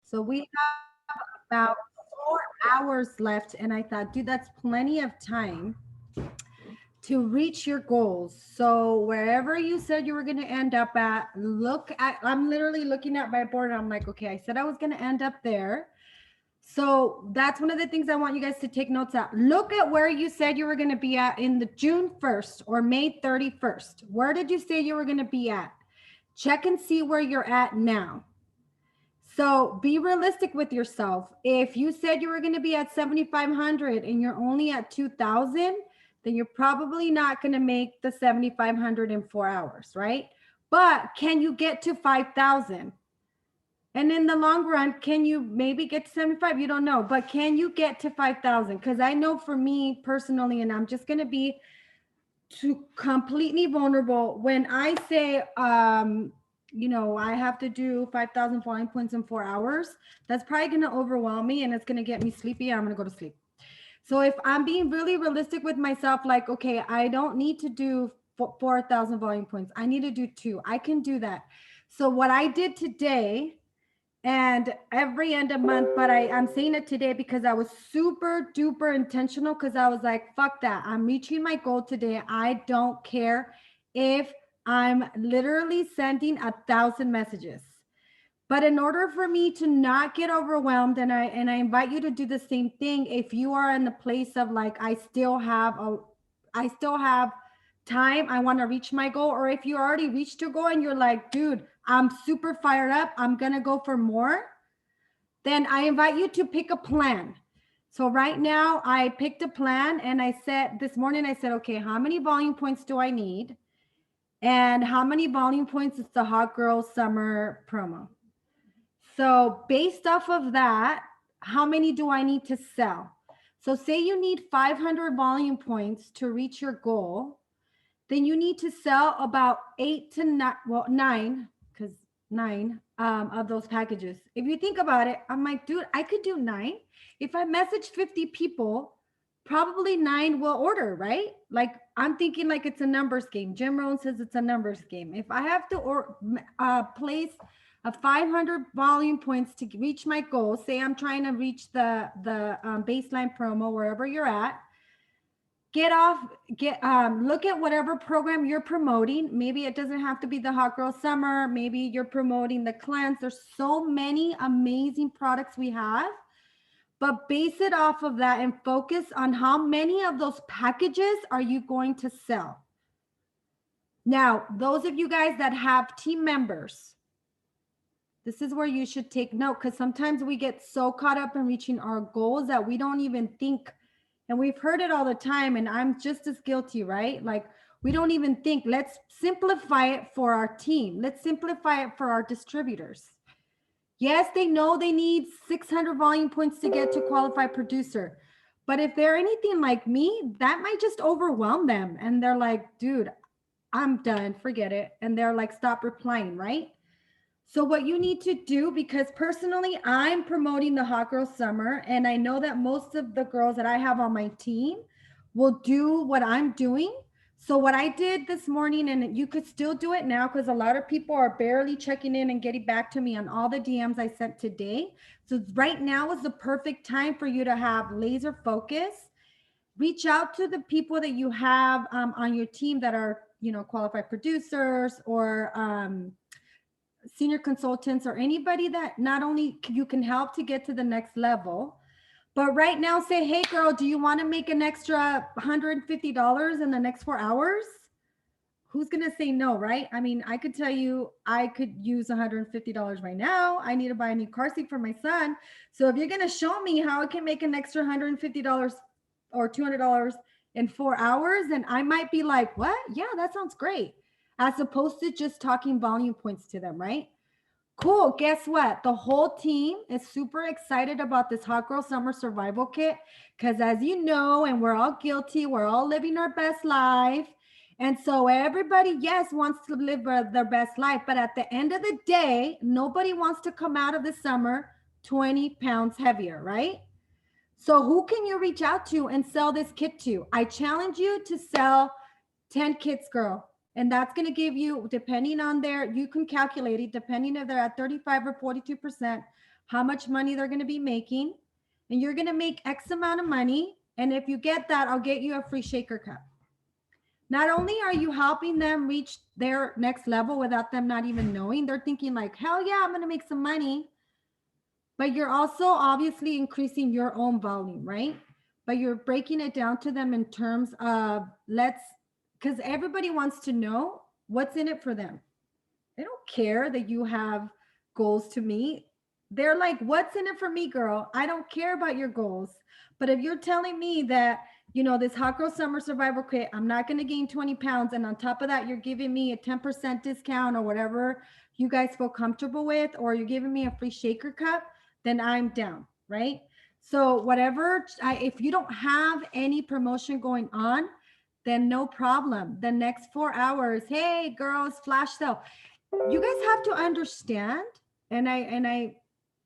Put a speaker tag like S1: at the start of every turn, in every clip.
S1: So we have about 4 hours left. And I thought, dude, that's plenty of time to reach your goals. So wherever you said you were going to end up at, I'm literally looking at my board. And I'm like, okay, I said I was going to end up there. So that's one of the things I want you guys to take notes at. Look at where you said you were going to be at in the June 1st or May 31st. Where did you say you were going to be at? Check and see where you're at now. So be realistic with yourself. If you said you were going to be at 7,500 and you're only at 2,000, then you're probably not going to make the 7,500 in 4 hours, right? But can you get to 5,000? And in the long run, can you maybe get to 75? You don't know, but can you get to 5,000? Because I know for me personally, and I'm just going to be completely vulnerable. When I say, I have to do 5,000 volume points in 4 hours, that's probably going to overwhelm me and it's going to get me sleepy. I'm going to go to sleep. So if I'm being really realistic with myself, like, okay, I don't need to do 4,000 volume points. I need to do 2. I can do that. So what I did today, and every end of month, but I'm saying it today because I was super duper intentional, because I was like, fuck that. I'm reaching my goal today. I don't care if I'm literally sending 1,000 messages. But in order for me to not get overwhelmed, and I invite you to do the same thing, if you are in the place of like, I still have time, I want to reach my goal, or if you already reached your goal and you're like, dude, I'm super fired up, I'm going to go for more, then I invite you to pick a plan. So right now I picked a plan, and I said this morning, I said, okay, how many volume points do I need? And how many volume points is the Hot Girl Summer promo? So based off of that, how many do I need to sell? So say you need 500 volume points to reach your goal, then you need to sell about 8 to 9, well, 9, because 9 of those packages. If you think about it, I'm like, dude, I could do 9. If I message 50 people, probably 9 will order, right? Like, I'm thinking like it's a numbers game. Jim Rohn says it's a numbers game. If I have to place a 500 volume points to reach my goal, say I'm trying to reach the baseline promo wherever you're at, look at whatever program you're promoting. Maybe it doesn't have to be the Hot Girl Summer. Maybe you're promoting the cleanse. There's so many amazing products we have, but base it off of that and focus on how many of those packages are you going to sell. Now, those of you guys that have team members, this is where you should take note, because sometimes we get so caught up in reaching our goals that we don't even think. And we've heard it all the time, and I'm just as guilty, right? Like, we don't even think. Let's simplify it for our team. Let's simplify it for our distributors. Yes, they know they need 600 volume points to get to qualified producer. But if they're anything like me, that might just overwhelm them. And they're like, dude, I'm done, forget it. And they're like, stop replying, right? So what you need to do, because personally, I'm promoting the Hot Girl Summer, and I know that most of the girls that I have on my team will do what I'm doing. So what I did this morning, and you could still do it now, because a lot of people are barely checking in and getting back to me on all the DMs I sent today. So right now is the perfect time for you to have laser focus. Reach out to the people that you have on your team that are, qualified producers or senior consultants, or anybody that not only you can help to get to the next level, but right now say, hey girl, do you want to make an extra $150 in the next 4 hours? Who's going to say no, right? I mean, I could tell you, I could use $150 right now. I need to buy a new car seat for my son. So if you're going to show me how I can make an extra $150 or $200 in 4 hours, then I might be like, what? Yeah, that sounds great. As opposed to just talking volume points to them, right? Cool. Guess what? The whole team is super excited about this Hot Girl Summer Survival Kit, because as you know, and we're all guilty, we're all living our best life. And so everybody, yes, wants to live their best life. But at the end of the day, nobody wants to come out of the summer 20 pounds heavier, right? So who can you reach out to and sell this kit to? I challenge you to sell 10 kits, girl. And that's going to give you, depending on you can calculate it, depending if they're at 35 or 42%, how much money they're going to be making, and you're going to make X amount of money. And if you get that, I'll get you a free shaker cup. Not only are you helping them reach their next level without them not even knowing, they're thinking like, hell yeah, I'm going to make some money. But you're also obviously increasing your own volume, right? But you're breaking it down to them in terms of because everybody wants to know what's in it for them. They don't care that you have goals to meet. They're like, what's in it for me, girl? I don't care about your goals. But if you're telling me that, this Hot Girl Summer Survival Kit, I'm not going to gain 20 pounds. And on top of that, you're giving me a 10% discount or whatever you guys feel comfortable with, or you're giving me a free shaker cup, then I'm down, right? So whatever, if you don't have any promotion going on, then no problem. The next 4 hours, hey girls, flash sale. You guys have to understand, and I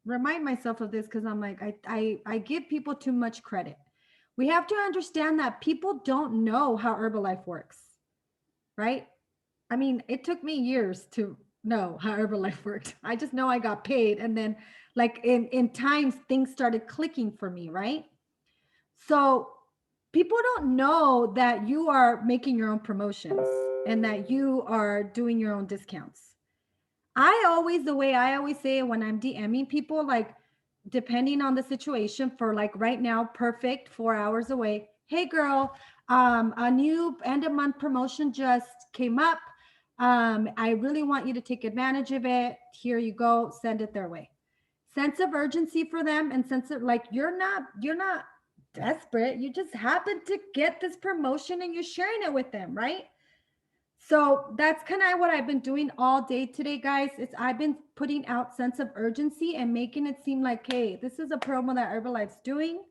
S1: remind myself of this because I'm like, I give people too much credit. We have to understand that people don't know how Herbalife works, right? I mean, it took me years to know how Herbalife worked. I just know I got paid, and then like in times things started clicking for me, right? So people don't know that you are making your own promotions and that you are doing your own discounts. The way I always say it when I'm DMing people, like depending on the situation, for like right now, perfect 4 hours away. Hey girl, a new end of month promotion just came up. I really want you to take advantage of it. Here you go, send it their way. Sense of urgency for them, and sense of like, you're not desperate. You just happen to get this promotion and you're sharing it with them, right? So that's kind of what I've been doing all day today, guys. I've been putting out sense of urgency and making it seem like, hey, this is a promo that Herbalife's doing,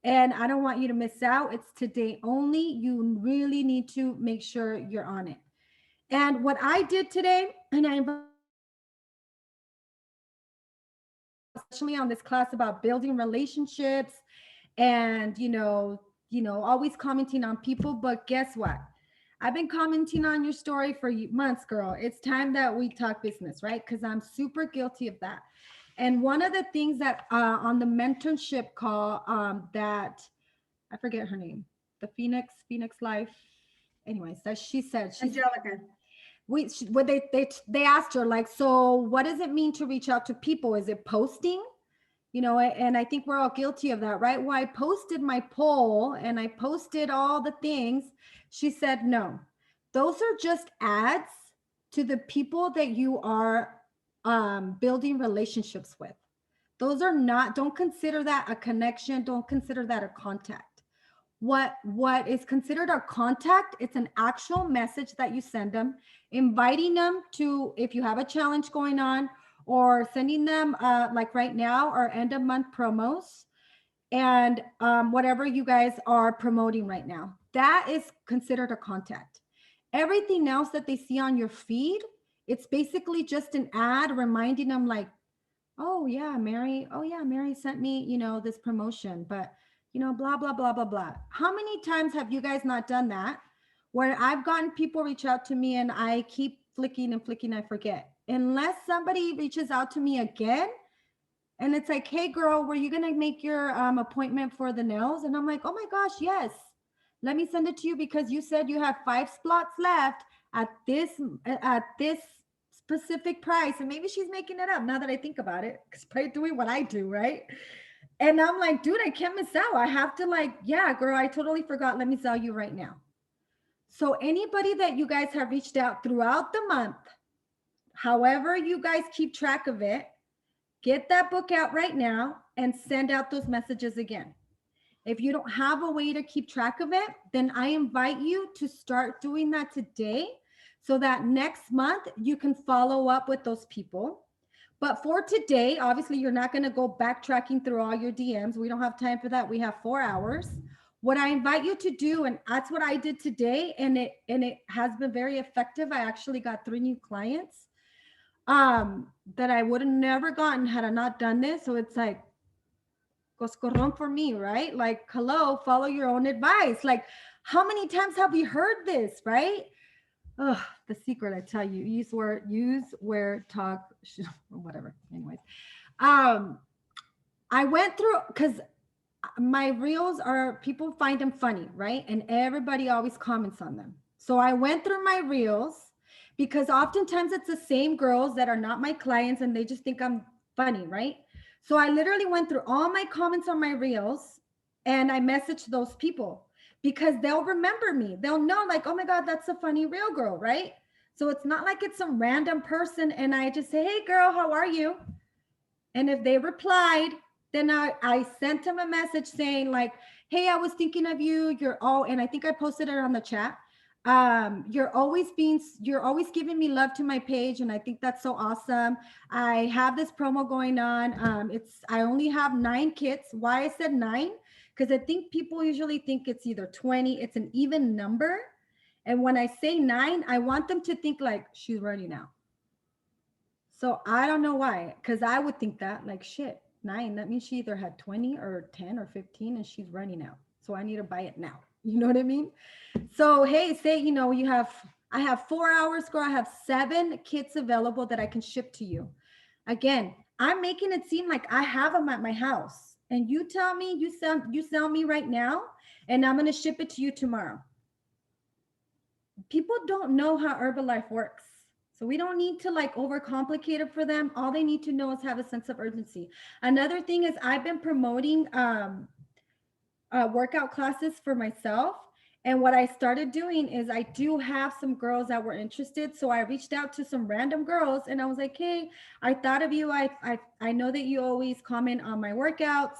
S1: and I don't want you to miss out. It's today only. You really need to make sure you're on it. And what I did today, and I invite especially on this class about building relationships and always commenting on people. But guess what? I've been commenting on your story for months, girl. It's time that we talk business, right? Because I'm super guilty of that. And one of the things that on the mentorship call that I forget her name, the Phoenix Life. Anyways, that she said,
S2: Angelica.
S1: what they asked her, like, so what does it mean to reach out to people? Is it posting? And I think we're all guilty of that, right? Well, I posted my poll and I posted all the things. She said, no, those are just ads to the people that you are building relationships with. Those are not, don't consider that a connection. Don't consider that a contact. What is considered a contact, it's an actual message that you send them, inviting them to, if you have a challenge going on, or sending them like right now our end of month promos, and whatever you guys are promoting right now, that is considered a contact. Everything else that they see on your feed, it's basically just an ad reminding them like, oh yeah, Mary sent me, this promotion, but blah blah blah blah blah. How many times have you guys not done that, where I've gotten people reach out to me and I keep flicking and flicking, I forget, unless somebody reaches out to me again and it's like, hey girl, were you gonna make your appointment for the nails? And I'm like, oh my gosh, yes, let me send it to you because you said you have 5 slots left at this specific price. And maybe she's making it up now that I think about it, because probably doing what I do, right? And I'm like, dude, I can't miss out. I have to, like, yeah, girl, I totally forgot. Let me tell you right now. So anybody that you guys have reached out throughout the month, however you guys keep track of it, get that book out right now and send out those messages again. If you don't have a way to keep track of it, then I invite you to start doing that today, so that next month you can follow up with those people. But for today, obviously, you're not going to go backtracking through all your DMs. We don't have time for that. We have 4 hours. What I invite you to do, and that's what I did today, and it has been very effective. I actually got 3 new clients that I would have never gotten had I not done this. So it's like coscorron for me, right? Like, hello, follow your own advice. Like, how many times have we heard this, right? Oh, the secret, I tell you, use where talk, or whatever. Anyways, I went through, because my reels are, people find them funny, right? And everybody always comments on them. So I went through my reels because oftentimes it's the same girls that are not my clients and they just think I'm funny, right? So I literally went through all my comments on my reels and I messaged those people because they'll remember me. They'll know, like, oh my God, that's a funny reel girl, right? So it's not like it's some random person and I just say, hey girl, how are you? And if they replied, then I sent them a message saying like, hey, I was thinking of you. You're all, and I think I posted it on the chat. You're always giving me love to my page. And I think that's so awesome. I have this promo going on. I only have 9 kits. Why I said 9? Because I think people usually think it's either 20, it's an even number. And when I say 9, I want them to think like she's ready now. So I don't know why, because I would think that like shit, 9. That means she either had 20 or 10 or 15 and she's running out. So I need to buy it now. You know what I mean? So hey, say I have 4 hours, girl. I have 7 kits available that I can ship to you. Again, I'm making it seem like I have them at my house. And you tell me you sell me right now, and I'm gonna ship it to you tomorrow. People don't know how Herbalife works. So we don't need to like overcomplicate it for them. All they need to know is have a sense of urgency. Another thing is I've been promoting workout classes for myself. And what I started doing is I do have some girls that were interested. So I reached out to some random girls and I was like, hey, I thought of you. I know that you always comment on my workouts.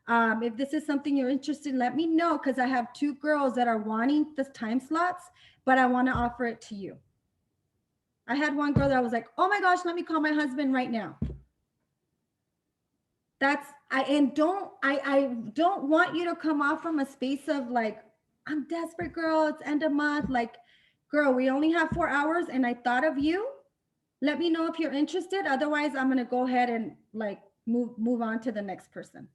S1: If this is something you're interested in, let me know, because I have 2 girls that are wanting the time slots, but I want to offer it to you. I had one girl that was like, oh my gosh, let me call my husband right now. I don't want you to come off from a space of like, I'm desperate, girl. It's end of month. Like, girl, we only have 4 hours and I thought of you. Let me know if you're interested. Otherwise, I'm going to go ahead and like move on to the next person.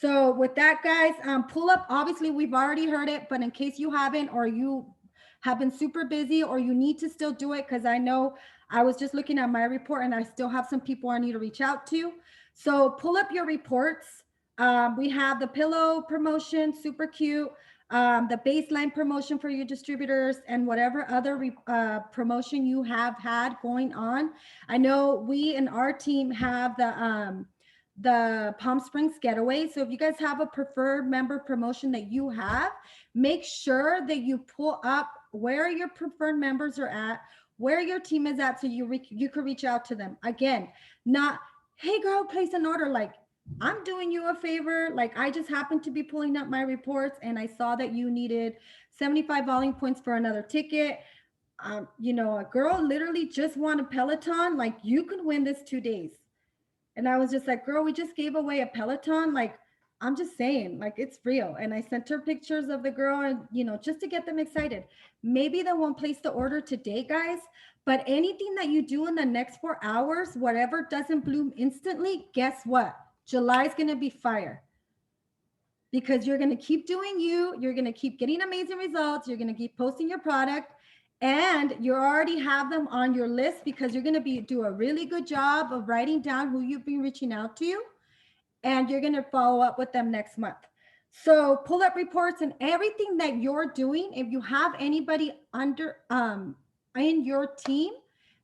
S1: So with that, guys, pull up. Obviously, we've already heard it, but in case you haven't, or you have been super busy, or you need to still do it, because I know I was just looking at my report and I still have some people I need to reach out to. So pull up your reports. We have the pillow promotion, super cute. The baseline promotion for your distributors, and whatever other promotion you have had going on. I know we in our team have the Palm Springs getaway. So if you guys have a preferred member promotion that you have, make sure that you pull up where your preferred members are at, where your team is at, so you can reach out to them. Again, not, hey girl, place an order. Like, I'm doing you a favor. Like, I just happened to be pulling up my reports and I saw that you needed 75 volume points for another ticket. A girl literally just won a Peloton. Like, you could win this 2 days. And I was just like, girl, we just gave away a Peloton. Like, I'm just saying, like, it's real. And I sent her pictures of the girl and, just to get them excited. Maybe they won't place the order today, guys, but anything that you do in the next 4 hours, whatever doesn't bloom instantly, guess what? July is going to be fire, because you're going to keep doing you're going to keep getting amazing results. You're going to keep posting your product, and you already have them on your list because you're going to do a really good job of writing down who you've been reaching out to, and you're going to follow up with them next month. So pull up reports and everything that you're doing. If you have anybody under in your team,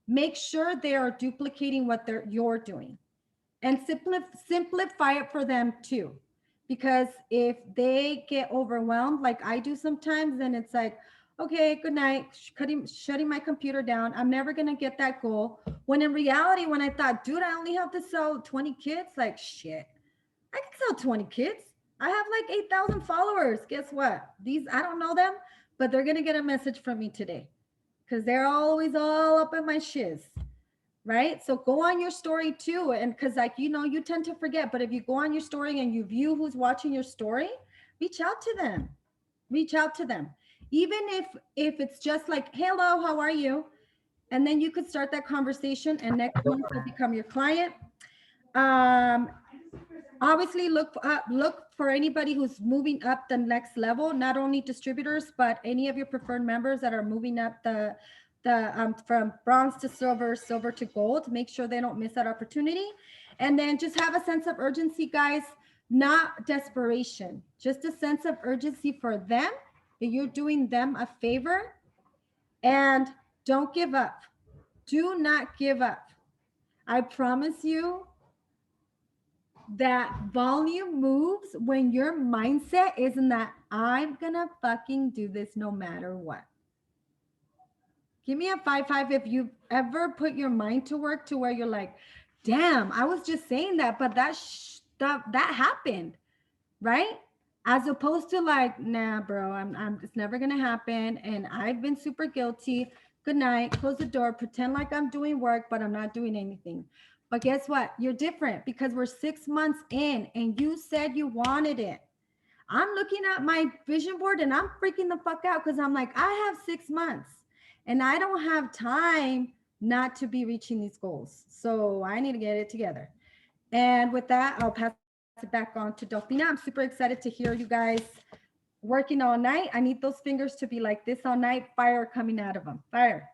S1: make sure they are duplicating what you're doing, and simplify it for them too. Because if they get overwhelmed like I do sometimes, then it's like, okay, good night, shutting my computer down. I'm never going to get that goal. When in reality, when I thought, dude, I only have to sell 20 kits, like, shit, I can sell 20 kits. I have like 8,000 followers. Guess what? I don't know them, but they're going to get a message from me today because they're always all up in my shiz. Right? So go on your story too. And because you tend to forget, but if you go on your story and you view who's watching your story, reach out to them. Even if it's just like, hello, how are you? And then you could start that conversation, and next month will become your client. Obviously look for anybody who's moving up the next level, not only distributors, but any of your preferred members that are moving up the from bronze to silver, silver to gold. Make sure they don't miss that opportunity. And then just have a sense of urgency, guys, not desperation, just a sense of urgency for them, that you're doing them a favor. And don't give up. Do not give up. I promise you that volume moves when your mindset isn't that I'm gonna fucking do this no matter what. Give me a 5-5 if you've ever put your mind to work to where you're like, damn, I was just saying that, but that happened, right? As opposed to like, nah, bro, I'm it's never gonna happen, and I've been super guilty. Good night, close the door, pretend like I'm doing work, but I'm not doing anything. But guess what? You're different because we're 6 months in, and you said you wanted it. I'm looking at my vision board and I'm freaking the fuck out because I'm like, I have 6 months and I don't have time not to be reaching these goals. So I need to get it together. And with that, I'll pass it back on to Delphina. I'm super excited to hear you guys working all night. I need those fingers to be like this all night, fire coming out of them. Fire.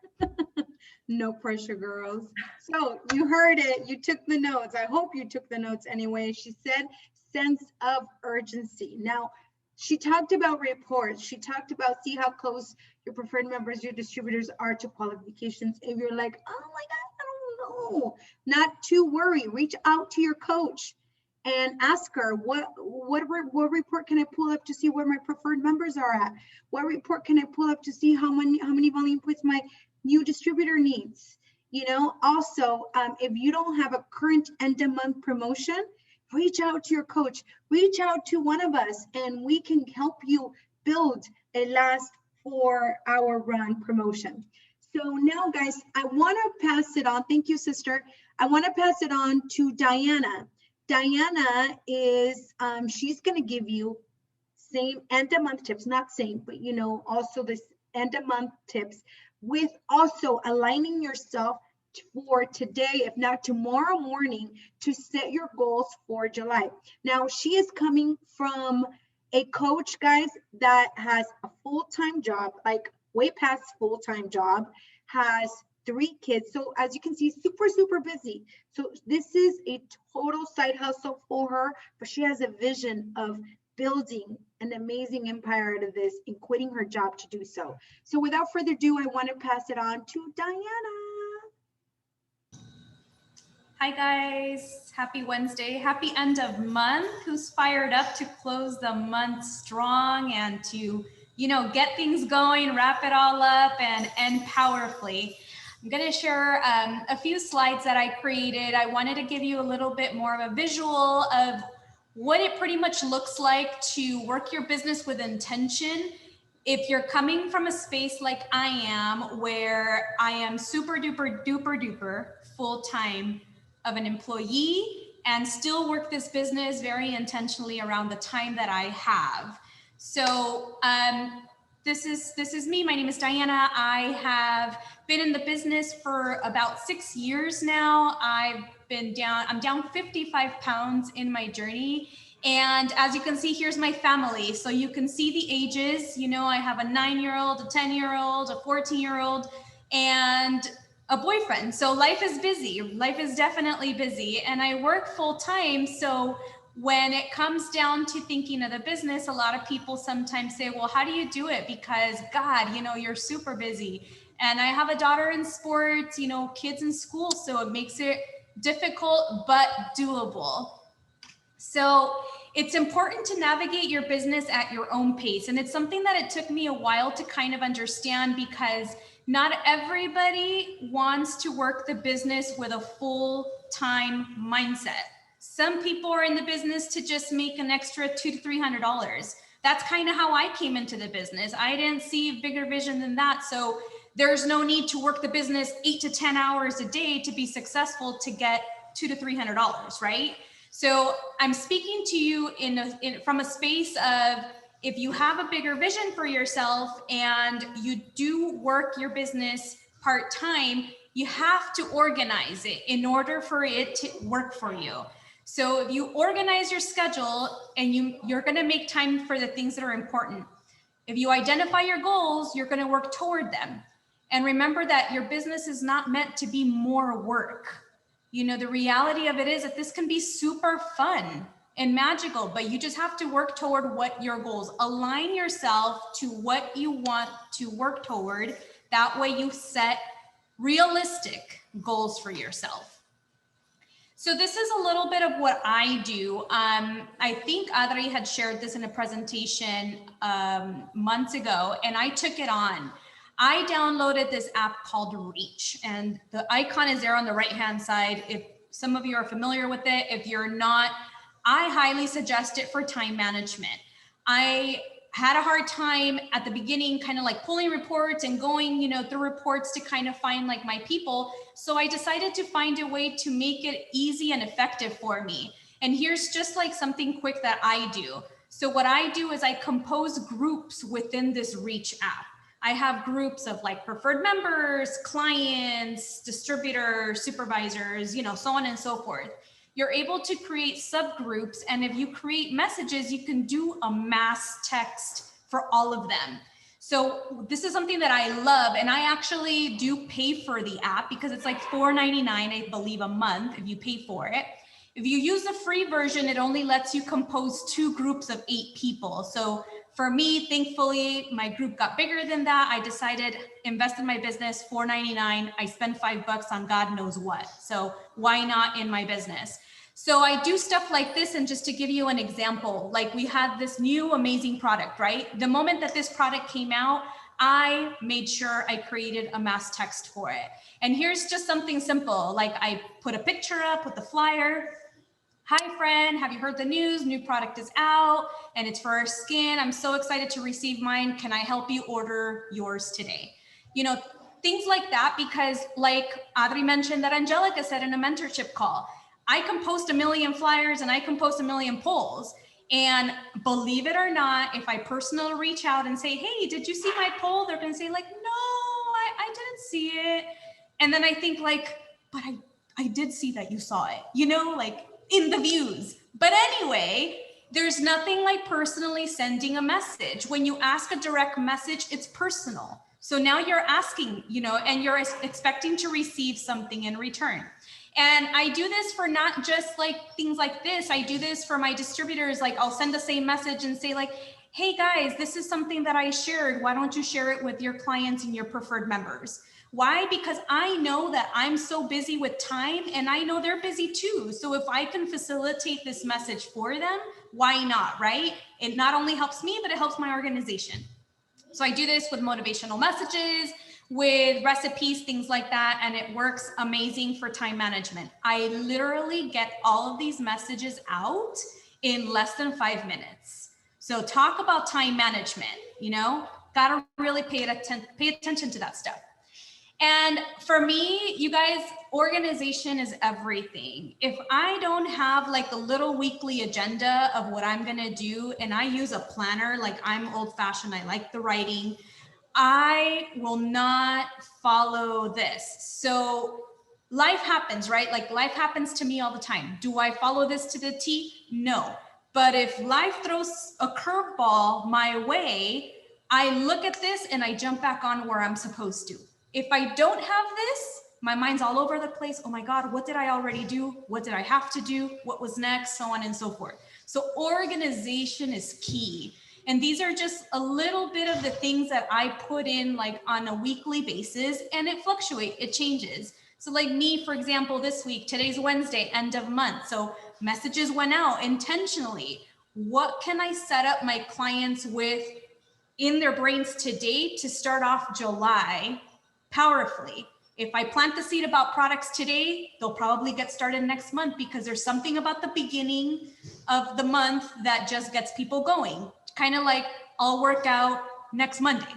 S2: No pressure, girls. So you heard it. You took the notes. I hope you took the notes anyway. She said sense of urgency. Now, she talked about reports. She talked about see how close your preferred members, your distributors are to qualifications. If you're like, oh my God, I don't know, not to worry. Reach out to your coach and ask her what report can I pull up to see where my preferred members are at? What report can I pull up to see how many volume points my new distributor needs? You know, also, if you don't have a current end of month promotion, reach out to your coach, reach out to one of us, and we can help you build a last 4-hour run promotion. So now, guys, I want to pass it on. Thank you, sister. I want to pass it on to Diana. Diana is, she's going to give you same end of month tips, not same, but you know, also this end of month tips with also aligning yourself for today, if not tomorrow morning, to set your goals for July. Now, she is coming from a coach, guys, that has a full-time job, like way past full-time job, has 3 kids. So as you can see, super busy. So this is a total side hustle for her, but she has a vision of building an amazing empire out of this and quitting her job to do so. So without further ado, I want to pass it on to Diana.
S3: Hi guys, happy Wednesday, happy end of month. Who's fired up to close the month strong and to, you know, get things going, wrap it all up and end powerfully. I'm going to share a few slides that I created. I wanted to give you a little bit more of a visual of what it pretty much looks like to work your business with intention. If you're coming from a space like I am, where I am super duper full time of an employee and still work this business very intentionally around the time that I have. So this is me. My name is Diana. I have been in the business for about 6 years now. I'm down 55 pounds in my journey. And as you can see, here's my family. So you can see the ages. You know, I have a 9-year-old, a 10-year-old, a 14-year-old, and a boyfriend. So life is busy. Life is definitely busy. And I work full time. So when it comes down to thinking of the business, a lot of people sometimes say, well, how do you do it? Because God, you know, you're super busy. And I have a daughter in sports, you know, kids in school. So it makes it difficult, but doable. So it's important to navigate your business at your own pace. And it's something that it took me a while to kind of understand, because not everybody wants to work the business with a full-time mindset. Some people are in the business to just make an extra $200 to $300. That's kind of how I came into the business. I didn't see bigger vision than that. So there's no need to work the business 8 to 10 hours a day to be successful to get $200 to $300, right? So I'm speaking to you from a space of, if you have a bigger vision for yourself and you do work your business part-time, you have to organize it in order for it to work for you. So if you organize your schedule and you're going to make time for the things that are important. If you identify your goals, you're going to work toward them. And remember that your business is not meant to be more work. You know, the reality of it is that this can be super fun and magical, but you just have to work toward what your goals. Align yourself to what you want to work toward. That way you set realistic goals for yourself. So this is a little bit of what I do. I think Adri had shared this in a presentation months ago, and I took it on. I downloaded this app called Reach, and the icon is there on the right-hand side. If some of you are familiar with it, if you're not, I highly suggest it for time management. I had a hard time at the beginning, kind of like pulling reports and going, you know, through reports to kind of find like my people. So I decided to find a way to make it easy and effective for me. And here's just like something quick that I do. So what I do is I compose groups within this Reach app. I have groups of like preferred members, clients, distributors, supervisors, you know, so on and so forth. You're able to create subgroups. And if you create messages, you can do a mass text for all of them. So this is something that I love. And I actually do pay for the app because it's like $4.99, I believe, a month if you pay for it. If you use the free version, it only lets you compose 2 groups of 8 people. So for me, thankfully, my group got bigger than that. I decided invest in my business, $4.99. I spend $5 on God knows what. So why not in my business? So I do stuff like this. And just to give you an example, like we had this new amazing product, right? The moment that this product came out, I made sure I created a mass text for it. And here's just something simple. Like I put a picture up with the flyer. Hi friend, have you heard the news? New product is out and it's for our skin. I'm so excited to receive mine. Can I help you order yours today? You know, things like that, because like Adri mentioned that Angelica said in a mentorship call, I can post a million flyers and I can post a million polls. And believe it or not, if I personally reach out and say, hey, did you see my poll? They're going to say like, no, I didn't see it. And then I think like, but I did see that you saw it, you know, like in the views. But anyway, there's nothing like personally sending a message. When you ask a direct message, it's personal. So now you're asking, you know, and you're expecting to receive something in return. And I do this for not just like things like this. I do this for my distributors. Like I'll send the same message and say like, hey guys, this is something that I shared. Why don't you share it with your clients and your preferred members? Why? Because I know that I'm so busy with time and I know they're busy too. So if I can facilitate this message for them, why not, right? It not only helps me, but it helps my organization. So I do this with motivational messages, with recipes, things like that, and it works amazing for time management. I literally get all of these messages out in less than 5 minutes. So talk about time management, you know, gotta really pay attention to that stuff. And for me, you guys, organization is everything. If I don't have like a little weekly agenda of what I'm gonna do, and I use a planner, like I'm old fashioned, I like the writing, I will not follow this. So life happens, right? Like life happens to me all the time. Do I follow this to the T? No. But if life throws a curveball my way, I look at this and I jump back on where I'm supposed to. If I don't have this, my mind's all over the place. Oh my God, what did I already do? What did I have to do? What was next? So on and so forth. So organization is key. And these are just a little bit of the things that I put in like on a weekly basis, and it fluctuates, it changes. So like me, for example, this week, today's Wednesday, end of month. So messages went out intentionally. What can I set up my clients with in their brains today to start off July powerfully? If I plant the seed about products today, they'll probably get started next month, because there's something about the beginning of the month that just gets people going. Kind of like I'll work out next Monday,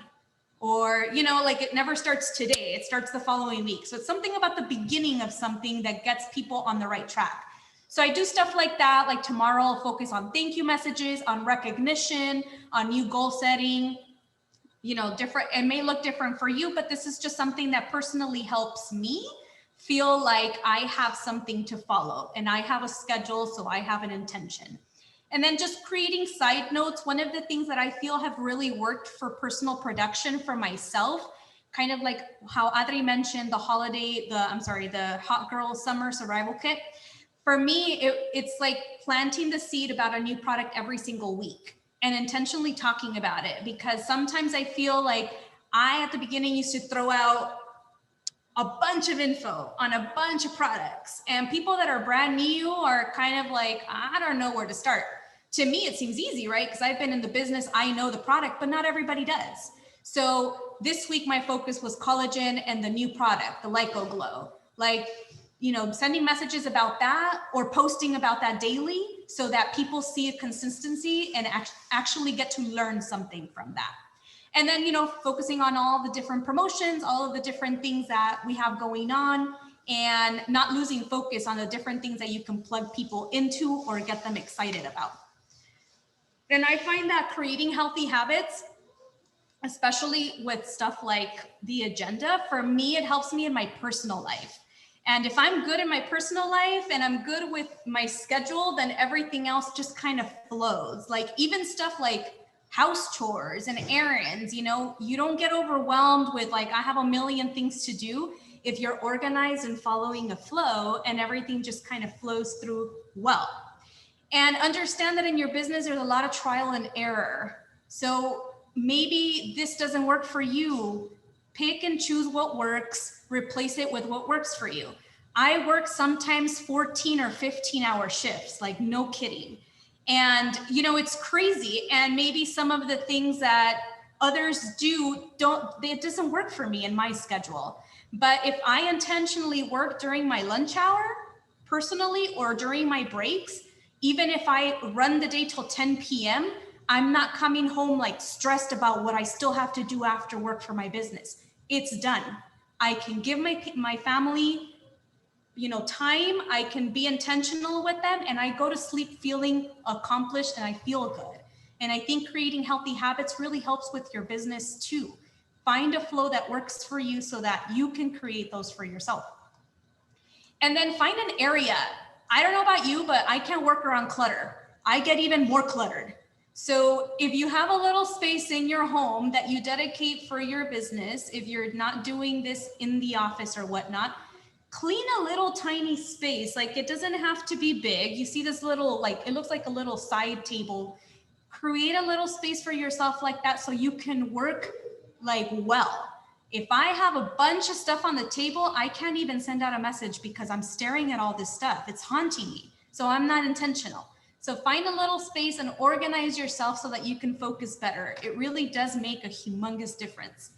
S3: or, you know, like it never starts today, it starts the following week. So it's something about the beginning of something that gets people on the right track. So I do stuff like that. Like tomorrow I'll focus on thank you messages, on recognition, on new goal setting. You know, different, it may look different for you, but this is just something that personally helps me feel like I have something to follow and I have a schedule, so I have an intention. And then just creating side notes. One of the things that I feel have really worked for personal production for myself kind of like how Adri mentioned the hot girl summer survival kit. For me, it's like planting the seed about a new product every single week and intentionally talking about it, because sometimes I feel like I, at the beginning, used to throw out a bunch of info on a bunch of products, and people that are brand new are kind of like, I don't know where to start. To me, it seems easy, right? Because I've been in the business, I know the product, but not everybody does. So this week, my focus was collagen and the new product, the Lipo Glow. Like, sending messages about that or posting about that daily so that people see a consistency and actually get to learn something from that. And then, focusing on all the different promotions, all of the different things that we have going on, and not losing focus on the different things that you can plug people into or get them excited about. And I find that creating healthy habits, especially with stuff like the agenda, for me, it helps me in my personal life. And if I'm good in my personal life and I'm good with my schedule, then everything else just kind of flows. Like even stuff like house chores and errands, you don't get overwhelmed with like, I have a million things to do. If you're organized and following a flow, and everything just kind of flows through well. And understand that in your business, there's a lot of trial and error. So maybe this doesn't work for you. Pick and choose what works, replace it with what works for you. I work sometimes 14 or 15-hour shifts, like no kidding. And, it's crazy. And maybe some of the things that others do, it doesn't work for me in my schedule. But if I intentionally work during my lunch hour, personally, or during my breaks, even if I run the day till 10 p.m., I'm not coming home like stressed about what I still have to do after work for my business. It's done. I can give my family, time. I can be intentional with them, and I go to sleep feeling accomplished and I feel good. And I think creating healthy habits really helps with your business too. Find a flow that works for you so that you can create those for yourself. And then find an area. I don't know about you, but I can't work around clutter. I get even more cluttered. So if you have a little space in your home that you dedicate for your business, if you're not doing this in the office or whatnot, clean a little tiny space. Like it doesn't have to be big. You see this little, it looks like a little side table. Create a little space for yourself like that so you can work well. If I have a bunch of stuff on the table, I can't even send out a message because I'm staring at all this stuff. It's haunting me. So I'm not intentional. So find a little space and organize yourself so that you can focus better. It really does make a humongous difference.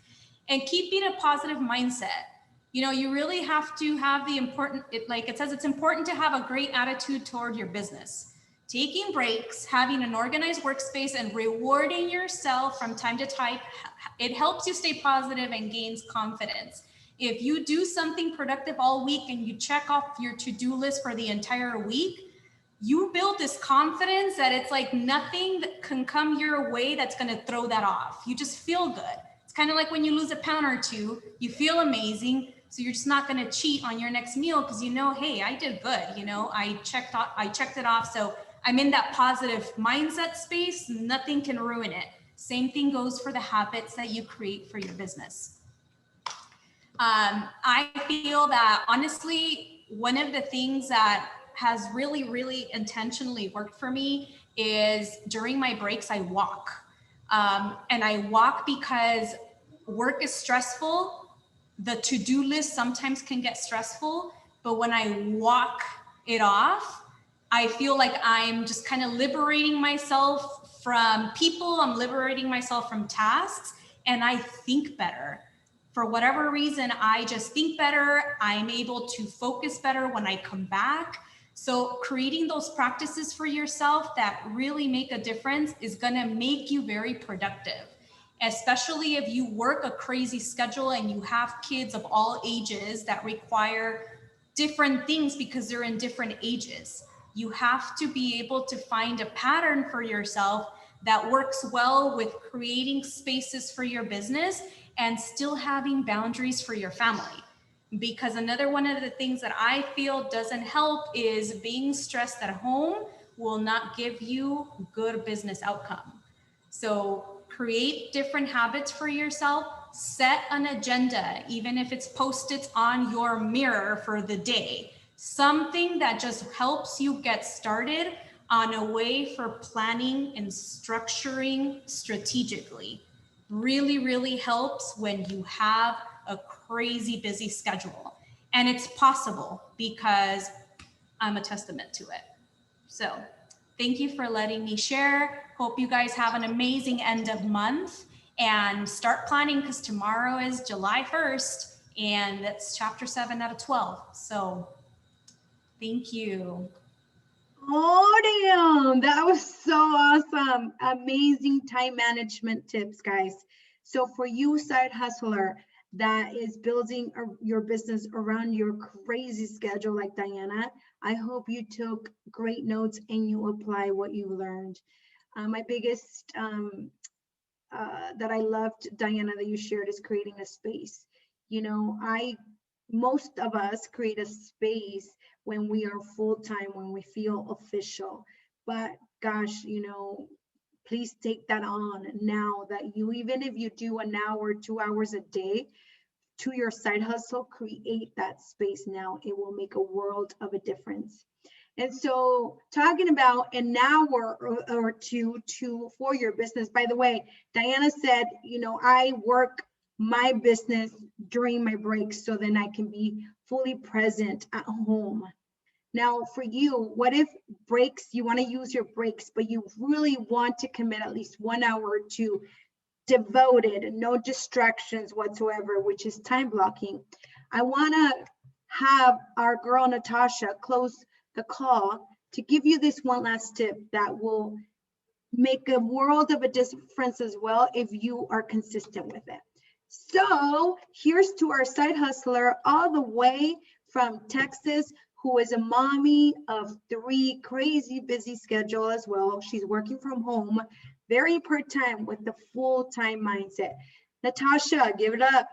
S3: And keeping a positive mindset. You really have to have it says it's important to have a great attitude toward your business. Taking breaks, having an organized workspace, and rewarding yourself from time to time, it helps you stay positive and gains confidence. If you do something productive all week and you check off your to-do list for the entire week, you build this confidence that it's like nothing that can come your way that's going to throw that off. You just feel good. It's kind of like when you lose a pound or two, you feel amazing. So you're just not going to cheat on your next meal because hey, I did good. I checked it off. So I'm in that positive mindset space. Nothing can ruin it. Same thing goes for the habits that you create for your business. I feel that honestly, one of the things that has really, really intentionally worked for me is during my breaks, I walk. And I walk because work is stressful. The to-do list sometimes can get stressful, but when I walk it off, I feel like I'm just kind of liberating myself from people. I'm liberating myself from tasks, and I think better. For whatever reason, I just think better. I'm able to focus better when I come back. So creating those practices for yourself that really make a difference is going to make you very productive, especially if you work a crazy schedule and you have kids of all ages that require different things because they're in different ages. You have to be able to find a pattern for yourself that works well with creating spaces for your business and still having boundaries for your family. Because another one of the things that I feel doesn't help is being stressed at home will not give you good business outcome. So create different habits for yourself, set an agenda, even if it's post-its on your mirror for the day, something that just helps you get started on a way for planning and structuring strategically. Really, really helps when you have a crazy busy schedule. And it's possible because I'm a testament to it. So thank you for letting me share. Hope you guys have an amazing end of month and start planning, because tomorrow is July 1st and that's chapter 7 out of 12. So thank you.
S2: Oh, damn. That was so awesome. Amazing time management tips, guys. So for you, side hustler, that is building your business around your crazy schedule like Diana, I hope you took great notes and you apply what you learned. My biggest that I loved, Diana, that you shared is creating a space. You know, most of us create a space when we are full-time, when we feel official. But gosh, you know, please take that on now that you, even if you do an hour, 2 hours a day to your side hustle, create that space now. It will make a world of a difference. And so talking about an hour or two for your business. By the way, Diana said, you know, I work my business during my breaks so then I can be fully present at home. Now for you, what if breaks, you want to use your breaks, but you really want to commit at least 1 hour or two devoted, no distractions whatsoever, which is time blocking. I want to have our girl Natasha close the call to give you this one last tip that will make a world of a difference as well if you are consistent with it. So here's to our side hustler all the way from Texas, who is a mommy of 3, crazy busy schedule as well. She's working from home, very part-time with the full-time mindset. Natasha, give it up.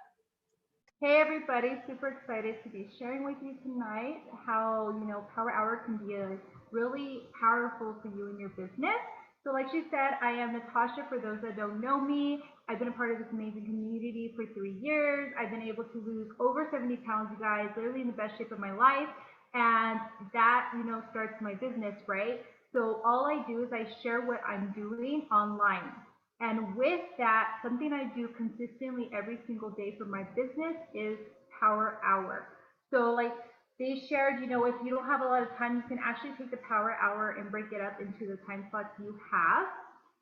S4: Hey everybody, super excited to be sharing with you tonight how, Power Hour can be really powerful for you in your business. So like she said, I am Natasha. For those that don't know me, I've been a part of this amazing community for 3 years. I've been able to lose over 70 pounds, you guys, literally in the best shape of my life. And that, starts my business, right? So all I do is I share what I'm doing online. And with that, something I do consistently every single day for my business is Power Hour. So like they shared, if you don't have a lot of time, you can actually take the Power Hour and break it up into the time slots you have.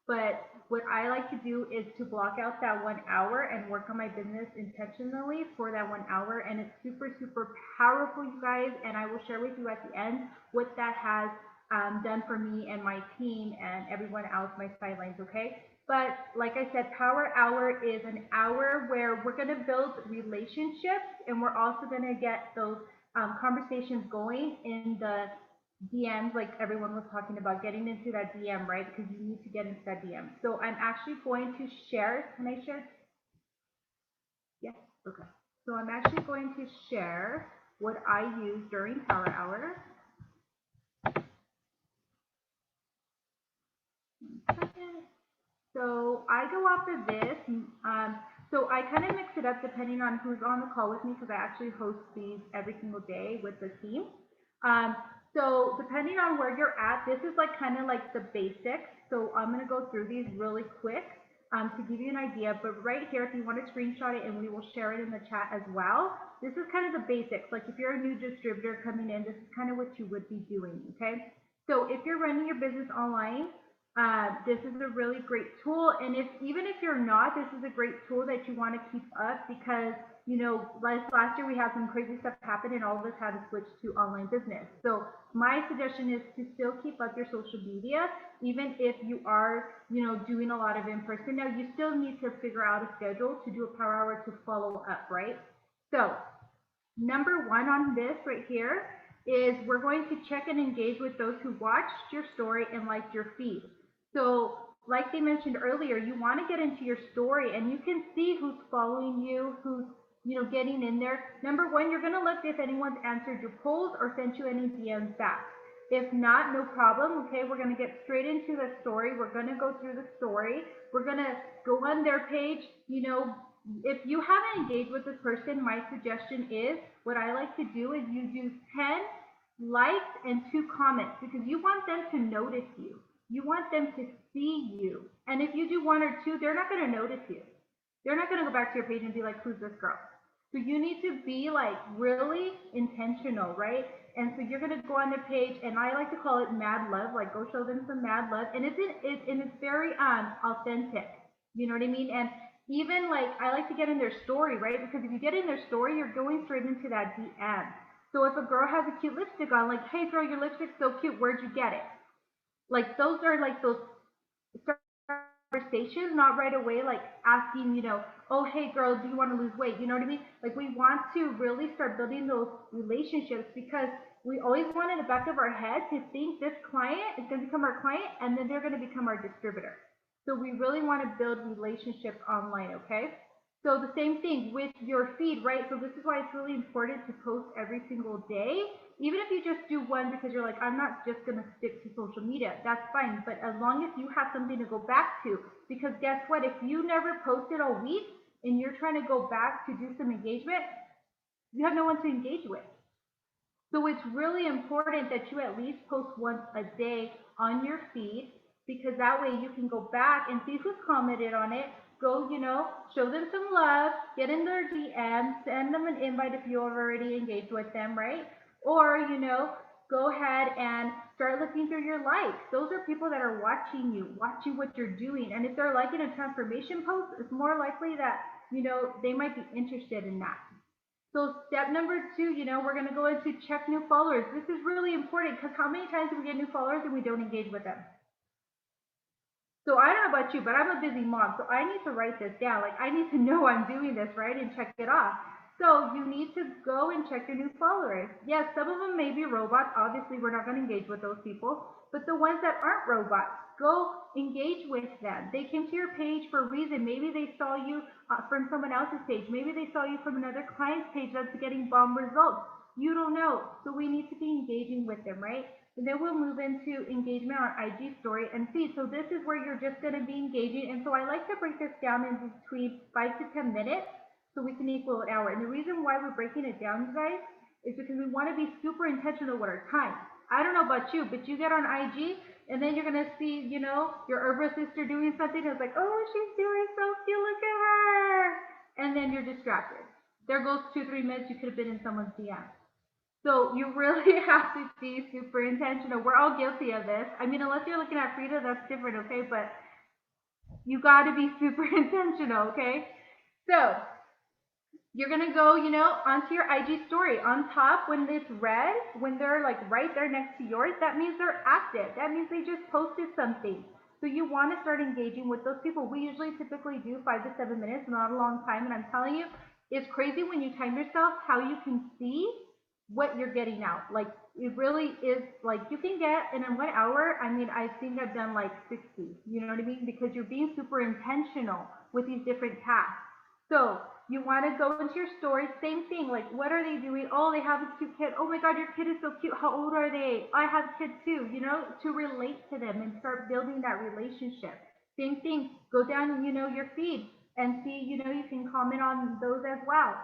S4: But what I like to do is to block out that 1 hour and work on my business intentionally for that 1 hour. And it's super, super powerful, you guys. And I will share with you at the end what that has done for me and my team and everyone else, my sidelines, okay? But like I said, Power Hour is an hour where we're going to build relationships, and we're also going to get those conversations going in the DMs, like everyone was talking about, getting into that DM, right? Because you need to get into that DM. So I'm actually going to share. Can I share? Yes. Okay. So I'm actually going to share what I use during Power Hour. 1 second. So I go off of this. So I kind of mix it up depending on who's on the call with me, because I actually host these every single day with the team. So depending on where you're at, this is like kind of like the basics. So I'm going to go through these really quick to give you an idea. But right here, if you want to screenshot it, and we will share it in the chat as well, this is kind of the basics. Like if you're a new distributor coming in, this is kind of what you would be doing, okay? So if you're running your business online, this is a really great tool. And even if you're not, this is a great tool that you want to keep up, because last year we had some crazy stuff happen and all of us had to switch to online business. So my suggestion is to still keep up your social media, even if you are doing a lot of in-person. Now you still need to figure out a schedule to do a Power Hour to follow up, right? So number 1 on this right here is we're going to check and engage with those who watched your story and liked your feed. So like they mentioned earlier, you want to get into your story and you can see who's following you, who's getting in there. Number 1, you're going to look if anyone's answered your polls or sent you any DMs back. If not, no problem. Okay, we're going to get straight into the story. We're going to go through the story. We're going to go on their page, if you haven't engaged with this person, my suggestion is what I like to do is you do 10 likes and 2 comments because you want them to notice you. You want them to see you. And if you do 1 or 2, they're not going to notice you. They're not going to go back to your page and be like, who's this girl? So you need to be like really intentional, right? And so you're going to go on their page, and I like to call it mad love, like go show them some mad love. And it's very authentic. You know what I mean? And even like I like to get in their story, right? Because if you get in their story, you're going straight into that DM. So if a girl has a cute lipstick on, like, hey girl, your lipstick's so cute, where'd you get it? Like those are like those conversations, not right away like asking, you know, oh hey girl, do you want to lose weight? You know what I mean? Like we want to really start building those relationships because we always want in the back of our head to think this client is going to become our client and then they're going to become our distributor. So we really want to build relationships online, okay? So the same thing with your feed, right? So this is why it's really important to post every single day. Even if you just do one because you're like, I'm not just going to stick to social media, that's fine. But as long as you have something to go back to, because guess what? If you never posted all week and you're trying to go back to do some engagement, you have no one to engage with. So it's really important that you at least post once a day on your feed because that way you can go back and see who's commented on it. Go, you know, show them some love, get in their DM, send them an invite if you've already engaged with them, right? Or, you know, go ahead and start looking through your likes. Those are people that are watching you, watching what you're doing. And if they're liking a transformation post, it's more likely that, you know, they might be interested in that. So step number 2, you know, we're going to go into check new followers. This is really important because how many times do we get new followers and we don't engage with them? So I don't know about you, but I'm a busy mom, so I need to write this down. Like I need to know I'm doing this, right, and check it off. So you need to go and check your new followers. Yes, some of them may be robots. Obviously, we're not going to engage with those people. But the ones that aren't robots, go engage with them. They came to your page for a reason. Maybe they saw you from someone else's page. Maybe they saw you from another client's page that's getting bomb results. You don't know. So we need to be engaging with them, right? And then we'll move into engagement on IG story and feed. So this is where you're just going to be engaging. And so I like to break this down in between 5 to 10 minutes so we can equal an hour. And the reason why we're breaking it down, you guys, is because we want to be super intentional with our time. I don't know about you, but you get on IG and then you're going to see, you know, your Herbra sister doing something. It's like, oh, she's doing so cute. Look at her. And then you're distracted. There goes 2-3 minutes you could have been in someone's DM. So you really have to be super intentional. We're all guilty of this. I mean, unless you're looking at Frida, that's different, okay? But you got to be super intentional, okay? So you're going to go, you know, onto your IG story. On top, when it's red, when they're like right there next to yours, that means they're active. That means they just posted something. So you want to start engaging with those people. We usually typically do 5 to 7 minutes, not a long time. And I'm telling you, it's crazy when you time yourself how you can see what you're getting out. Like it really is like you can get in 1 hour. I mean, I think I've done like 60, you know what I mean? Because you're being super intentional with these different tasks. So you want to go into your story, same thing, like what are they doing? Oh, they have a cute kid. Oh my God, your kid is so cute. How old are they? I have kids too, you know, to relate to them and start building that relationship. Same thing, go down, you know, your feed and see, you know, you can comment on those as well.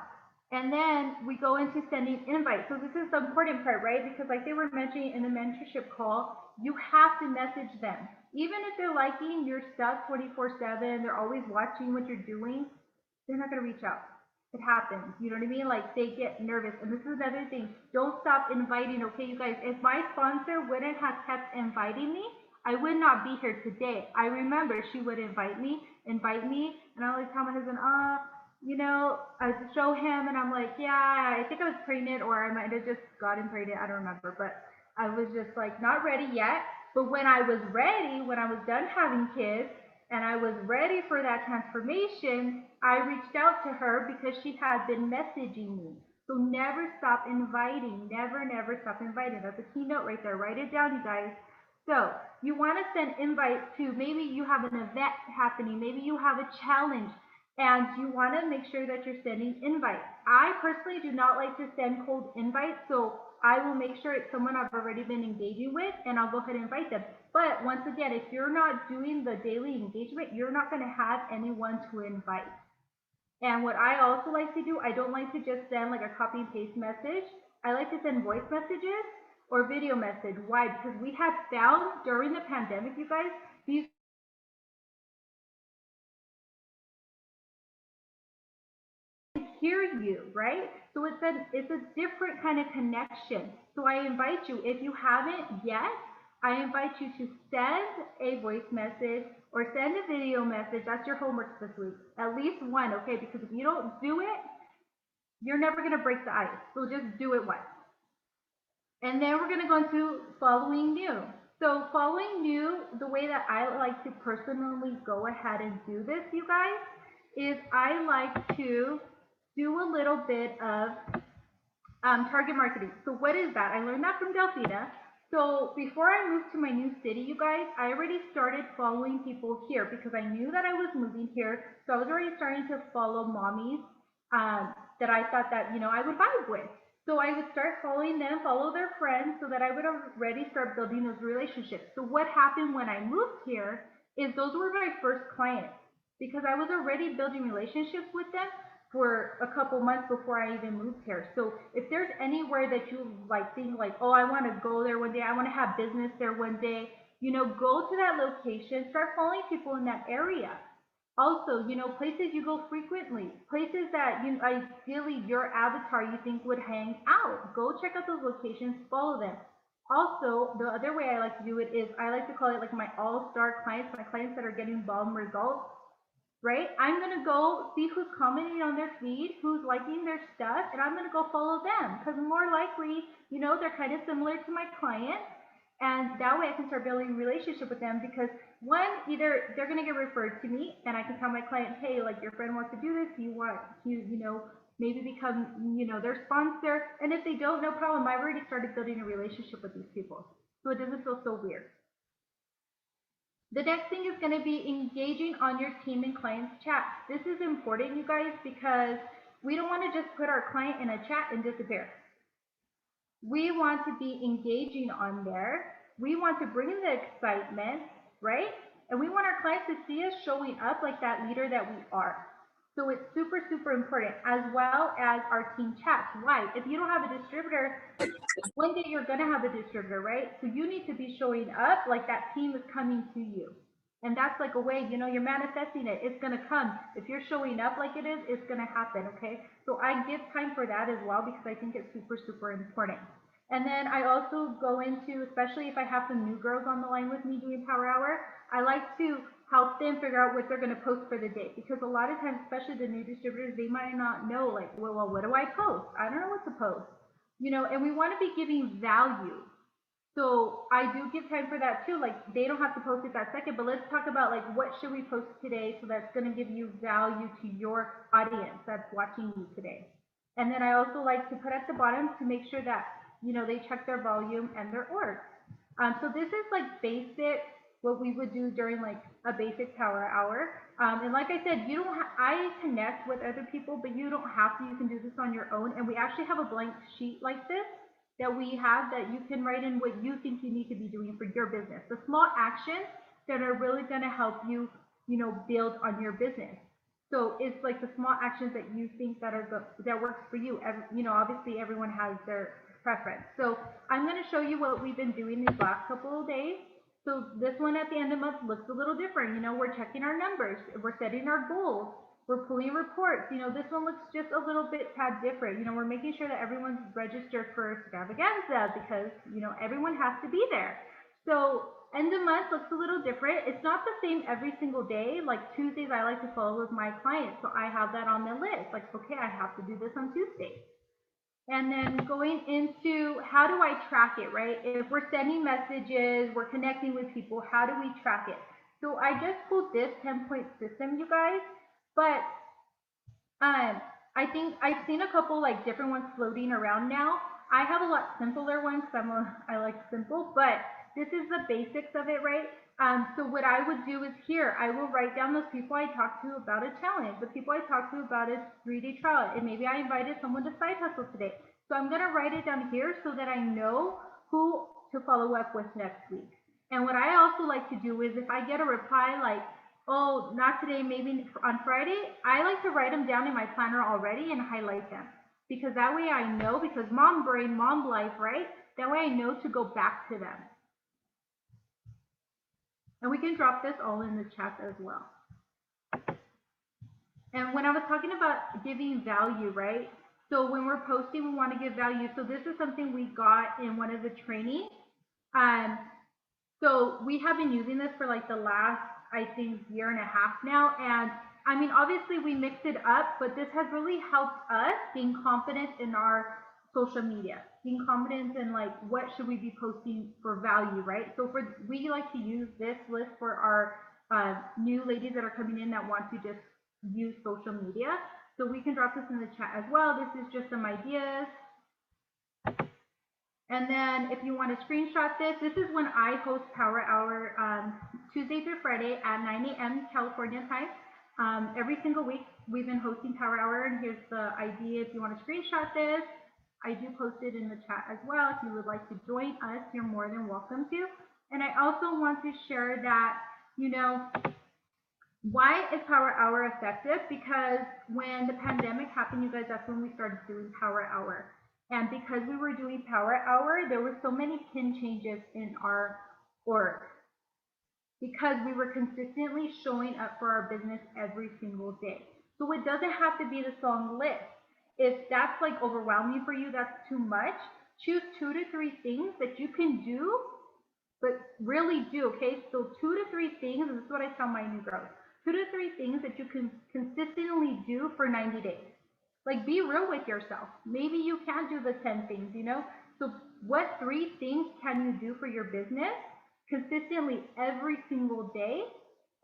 S4: And then we go into sending invites. So this is the important part, right? Because like they were mentioning in the mentorship call, you have to message them. Even if they're liking your stuff 24/7, they're always watching what you're doing, they're not going to reach out. It happens. You know what I mean? Like they get nervous. And this is another thing. Don't stop inviting. Okay, you guys, if my sponsor wouldn't have kept inviting me, I would not be here today. I remember she would invite me, and I would tell my husband, you know, I show him and I'm like, yeah, I think I was pregnant or I might have just gotten pregnant. I don't remember, but I was just like not ready yet. But when I was ready, when I was done having kids and I was ready for that transformation, I reached out to her because she had been messaging me. So never stop inviting, never stop inviting. That's a keynote right there. Write it down, you guys. So you want to send invites to maybe you have an event happening, maybe you have a challenge, and you want to make sure that you're sending invites. I personally do not like to send cold invites, so I will make sure it's someone I've already been engaging with, and I'll go ahead and invite them. But once again, if you're not doing the daily engagement, you're not going to have anyone to invite. And what I also like to do, I don't like to just send like a copy and paste message. I like to send voice messages or video message. Why? Because we had found during the pandemic, you guys, these hear you, right? So it's a different kind of connection. So I invite you, if you haven't yet, I invite you to send a voice message or send a video message. That's your homework this week. At least one, okay? Because if you don't do it, you're never gonna break the ice. So just do it once. And then we're gonna go into following new. So following new, the way that I like to personally go ahead and do this, you guys, is I like to do a little bit of target marketing. So what is that? I learned that from Delphina. So before I moved to my new city, you guys, I already started following people here because I knew that I was moving here. So I was already starting to follow mommies that I thought that, I would vibe with. So I would start following them, follow their friends so that I would already start building those relationships. So what happened when I moved here is those were my first clients because I was already building relationships with them for a couple months before I even moved here. So if there's anywhere that you like think like, oh, I want to go there one day, I want to have business there one day, go to that location, start following people in that area. Also, places you go frequently, places that ideally your avatar you think would hang out. Go check out those locations, follow them. Also, the other way I like to do it is I like to call it like my all-star clients, my clients that are getting bomb results, right? I'm gonna go see who's commenting on their feed, who's liking their stuff, and I'm gonna go follow them because more likely, they're kind of similar to my client, and that way I can start building a relationship with them because one, either they're gonna get referred to me, and I can tell my client, hey, like your friend wants to do this, you want to, maybe become, their sponsor, and if they don't, no problem. I've already started building a relationship with these people, so it doesn't feel so weird. The next thing is going to be engaging on your team and clients chat. This is important, you guys, because we don't want to just put our client in a chat and disappear. We want to be engaging on there. We want to bring in the excitement, right? And we want our clients to see us showing up like that leader that we are. So it's super, super important, as well as our team chats. Why? If you don't have a distributor, one day you're going to have a distributor, right? So you need to be showing up like that team is coming to you. And that's like a way, you're manifesting it. It's going to come. If you're showing up like it is, it's going to happen, okay? So I give time for that as well because I think it's super, super important. And then I also go into, especially if I have some new girls on the line with me doing Power Hour, I like to help them figure out what they're going to post for the day. Because a lot of times, especially the new distributors, they might not know, like, well, what do I post? I don't know what to post. And we want to be giving value. So I do give time for that too. Like they don't have to post it that second, but let's talk about like what should we post today so that's going to give you value to your audience that's watching you today. And then I also like to put at the bottom to make sure that they check their volume and their org. So this is like basic what we would do during like a basic power hour. And like I said, you don't. I connect with other people, but you don't have to. You can do this on your own. And we actually have a blank sheet like this that we have that you can write in what you think you need to be doing for your business. The small actions that are really going to help you, build on your business. So it's like the small actions that you think that works for you. Obviously everyone has their preference. So I'm going to show you what we've been doing these last couple of days. So this one at the end of the month looks a little different. We're checking our numbers, we're setting our goals, we're pulling reports. This one looks just a little bit tad different. We're making sure that everyone's registered for extravaganza because, everyone has to be there. So end of month looks a little different. It's not the same every single day. Like Tuesdays, I like to follow with my clients. So I have that on the list. Like, okay, I have to do this on Tuesday. And then going into how do I track it, right? If we're sending messages, we're connecting with people, how do we track it? So I just pulled this 10-point system, you guys, but I think I've seen a couple like different ones floating around now. I have a lot simpler ones because I like simple, but this is the basics of it, right? So what I would do is here, I will write down those people I talked to about a challenge, the people I talked to about a 3-day trial, and maybe I invited someone to side hustle today. So I'm going to write it down here so that I know who to follow up with next week. And what I also like to do is if I get a reply like, oh, not today, maybe on Friday, I like to write them down in my planner already and highlight them. Because that way I know, because mom brain, mom life, right? That way I know to go back to them. And we can drop this all in the chat as well. And when I was talking about giving value, right? So when we're posting, we want to give value. So this is something we got in one of the trainings. So we have been using this for like the last, I think, year and a half now. And I mean, obviously we mixed it up, but this has really helped us being confident in our social media, being confident in like, what should we be posting for value, right? So we like to use this list for our new ladies that are coming in that want to just use social media. So we can drop this in the chat as well. This is just some ideas. And then if you want to screenshot this, this is when I host Power Hour Tuesday through Friday at 9 a.m. California time. Every single week we've been hosting Power Hour, and here's the idea. If you want to screenshot this, I do post it in the chat as well. If you would like to join us, you're more than welcome to. And I also want to share that, you know, why is Power Hour effective? Because when the pandemic happened, you guys, that's when we started doing Power Hour. And because we were doing Power Hour, there were so many pin changes in our org because we were consistently showing up for our business every single day. So it doesn't have to be this long list. If that's like overwhelming for you, that's too much, choose 2 to 3 things that you can do, but really do, okay? So 2 to 3 things, and this is what I tell my new girls, 2 to 3 things that you can consistently do for 90 days. Like, be real with yourself. Maybe you can't do the 10 things, you know? So what 3 things can you do for your business consistently every single day?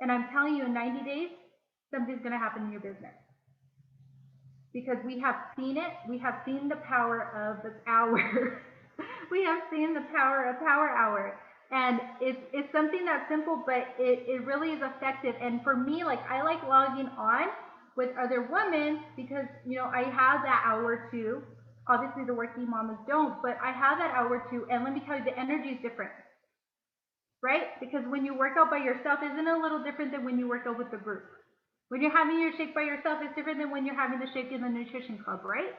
S4: And I'm telling you, in 90 days, something's going to happen in your business. Because we have seen it. We have seen the power of the hour. We have seen the power of Power Hour. And it's something that's simple, but it really is effective. And for me, like, I like logging on with other women because, you know, I have that hour too. Obviously the working mamas don't, but I have that hour too. And let me tell you, the energy is different, right? Because when you work out by yourself, isn't it a little different than when you work out with the group? When you're having your shake by yourself, it's different than when you're having the shake in the nutrition club, right?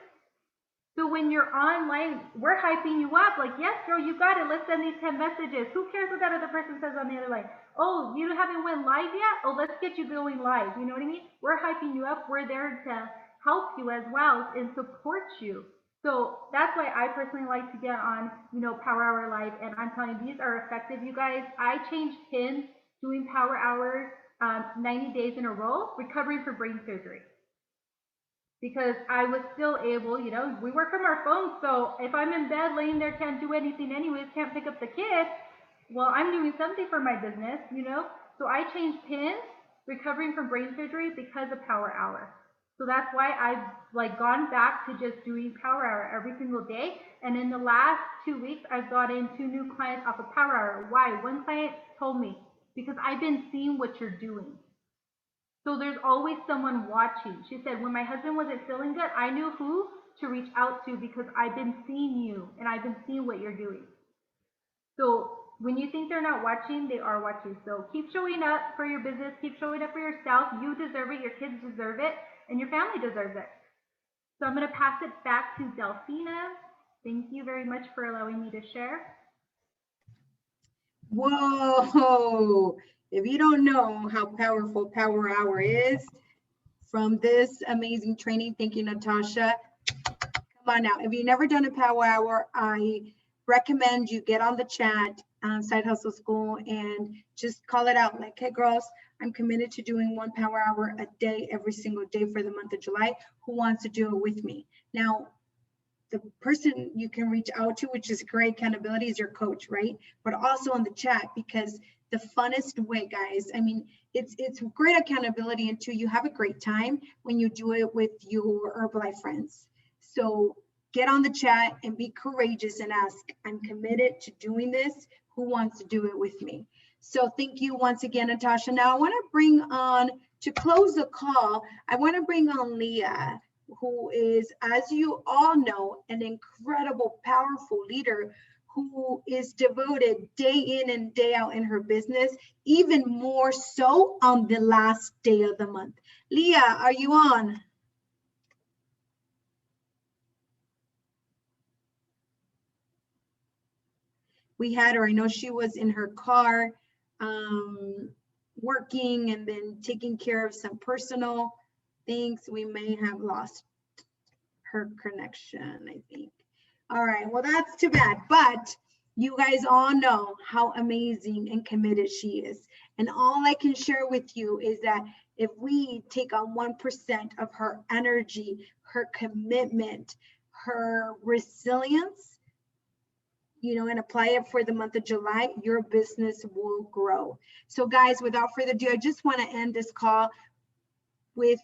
S4: So when you're online, we're hyping you up like, yes, girl, you got it. Let's send these 10 messages. Who cares what that other person says on the other line? Oh, you haven't went live yet? Oh, let's get you going live. You know what I mean? We're hyping you up. We're there to help you as well and support you. So that's why I personally like to get on, you know, Power Hour Live. And I'm telling you, these are effective, you guys. I changed pins doing Power Hours 90 days in a row, recovering from brain surgery. Because I was still able, you know, we work from our phones. So if I'm in bed laying there, can't do anything anyways, can't pick up the kid, well, I'm doing something for my business, you know. So I changed pins, recovering from brain surgery because of Power Hour. So that's why I've like gone back to just doing Power Hour every single day. And in the last 2 weeks, I've got in 2 new clients off of Power Hour. Why? One client told me, because I've been seeing what you're doing. So there's always someone watching. She said, when my husband wasn't feeling good, I knew who to reach out to because I've been seeing you and I've been seeing what you're doing. So when you think they're not watching, they are watching. So keep showing up for your business. Keep showing up for yourself. You deserve it. Your kids deserve it. And your family deserves it. So I'm going to pass it back to Delphina. Thank you very much for allowing me to share.
S2: Whoa. If you don't know how powerful Power Hour is from this amazing training, thank you, Natasha. Come on now. If you've never done a Power Hour, I recommend you get on the chat, Side Hustle School, and just call it out like, hey, girls, I'm committed to doing 1 Power Hour a day, every single day for the month of July. Who wants to do it with me? Now, the person you can reach out to, which is great accountability, is your coach, right? But also on the chat, because the funnest way, guys, I mean, it's great accountability, and 2, you have a great time when you do it with your Herbalife friends. So get on the chat and be courageous and ask, I'm committed to doing this. Who wants to do it with me? So thank you once again, Natasha. Now I want to bring on, to close the call, I want to bring on Leah, who is, as you all know, an incredible, powerful leader who is devoted day in and day out in her business, even more so on the last day of the month. Leah, are you on? We had her, I know she was in her car working and then taking care of some personal things. We may have lost her connection, I think. All right, well, that's too bad, but you guys all know how amazing and committed she is. And all I can share with you is that if we take on 1% of her energy, her commitment, her resilience, you know, and apply it for the month of July, your business will grow. So guys, without further ado, I just want to end this call with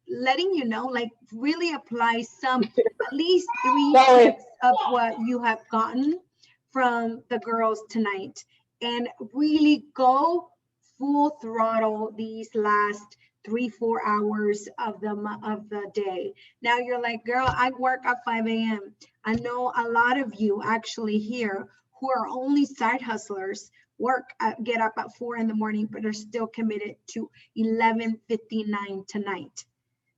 S2: letting you know, like, really apply some, at least 3 tips of what you have gotten from the girls tonight, and really go full throttle these last 3-4 hours of the day. Now you're like, girl, I work at 5 a.m. I know a lot of you actually here who are only side hustlers get up at 4 in the morning, but are still committed to 11:59 tonight.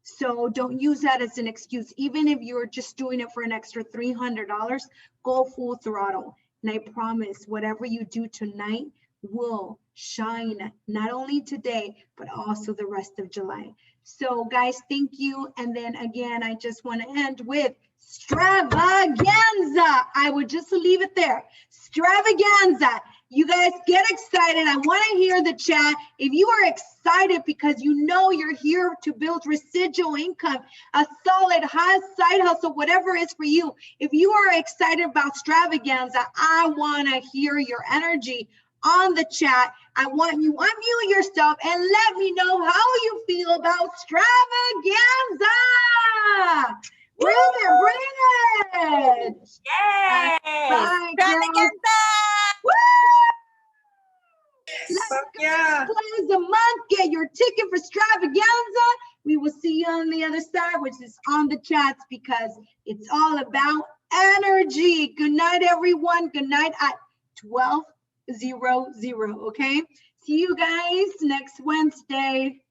S2: So don't use that as an excuse. Even if you're just doing it for an extra $300, go full throttle. And I promise whatever you do tonight will shine, not only today, but also the rest of July. So guys, thank you. And then again, I just want to end with extravaganza. I would just leave it there. Extravaganza. You guys get excited. I want to hear the chat. If you are excited because you know you're here to build residual income, a solid high side hustle, whatever it is for you. If you are excited about extravaganza, I want to hear your energy on the chat. I want you unmute yourself and let me know how you feel about extravaganza. Bring it, bring it.
S5: Yay!
S2: Bye, girls. Woo! Let's close the month. Get your ticket for extravaganza. We will see you on the other side, which is on the chats, because it's all about energy. Good night, everyone. Good night at 12:00. Okay. See you guys next Wednesday.